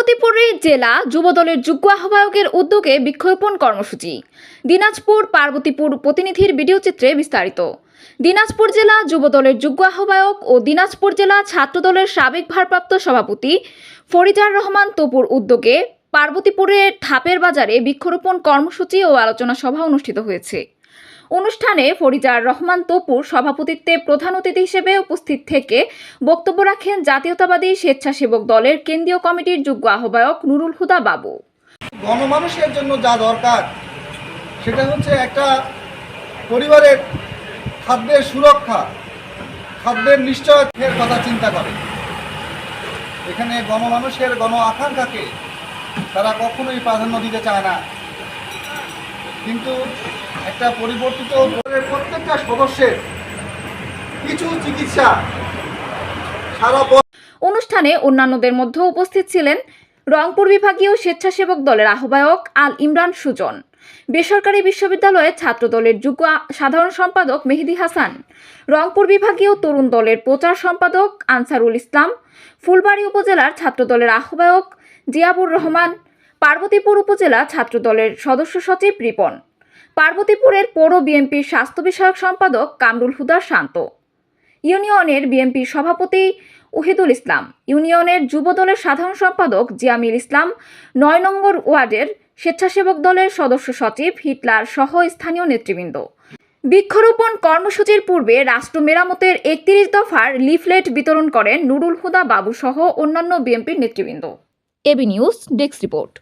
পার্বতীপুরে জেলা যুবদলের যুগ্ম আহ্বায়কের উদ্যোগে বৃক্ষরোপণ কর্মসূচি। দিনাজপুর পার্বতীপুর প্রতিনিধির ভিডিও চিত্রে বিস্তারিত। দিনাজপুর জেলা যুবদলের যুগ্ম আহ্বায়ক ও দিনাজপুর জেলা ছাত্রদলের সাবেক ভারপ্রাপ্ত সভাপতি ফরিজার রহমান তপুর উদ্যোগে পার্বতীপুরের ধাপের বাজারে বৃক্ষরোপণ কর্মসূচি ও আলোচনা সভা অনুষ্ঠিত হয়েছে। অনুষ্ঠানে ফরিজার রহমান তপুর সভাপতিত্বে প্রধান অতিথি হিসেবে উপস্থিত থেকে বক্তব্য রাখেন জাতীয়তাবাদী স্বেচ্ছাসেবক দলের কেন্দ্রীয় কমিটির যুগ্ম আহ্বায়ক নুরুল হুদা বাবু। গণমানুষের জন্য যা দরকার সেটা হচ্ছে একটা পরিবারের খাদ্যের সুরক্ষা, খাদ্যের নিশ্চয়তার কথা চিন্তা করে। এখানে গণমানুষের গণ আকাঙ্ক্ষাকে তারা কখনোই প্রাধান্য দিতে চায় না, কিন্তু একটা পরিবর্তিত প্রত্যেকটা সদস্যের কিছু চিকিৎসা সারা অনুষ্ঠানে অন্যান্যদের মধ্যে উপস্থিত ছিলেন রংপুর বিভাগীয় স্বেচ্ছাসেবক দলের আহ্বায়ক আল ইমরান সুজন, বেসরকারি বিশ্ববিদ্যালয়ের ছাত্রদলের যুগ্ম সাধারণ সম্পাদক মেহেদি হাসান, রংপুর বিভাগীয় তরুণ দলের প্রচার সম্পাদক আনসারুল ইসলাম, ফুলবাড়ী উপজেলার ছাত্রদলের আহ্বায়ক জিয়াবুর রহমান, পার্বতীপুর উপজেলা ছাত্রদলের সদস্য সচিব রিপন, পার্বতীপুরের পৌর বিএনপির স্বাস্থ্য বিষয়ক সম্পাদক কামরুল হুদা শান্ত, ইউনিয়নের বিএনপির সভাপতি ওহিদুল ইসলাম, ইউনিয়নের যুবদলের সাধারণ সম্পাদক জিয়ামিল ইসলাম, ৯ নম্বর ওয়ার্ডের স্বেচ্ছাসেবক দলের সদস্য সচিব হিটলার সহ স্থানীয় নেতৃবৃন্দ। বৃক্ষরোপণ কর্মসূচির পূর্বে রাষ্ট্র মেরামতের ৩১ দফার লিফলেট বিতরণ করেন নুরুল হুদা বাবু সহ অন্যান্য বিএনপির নেতৃবৃন্দ। AB news desk report.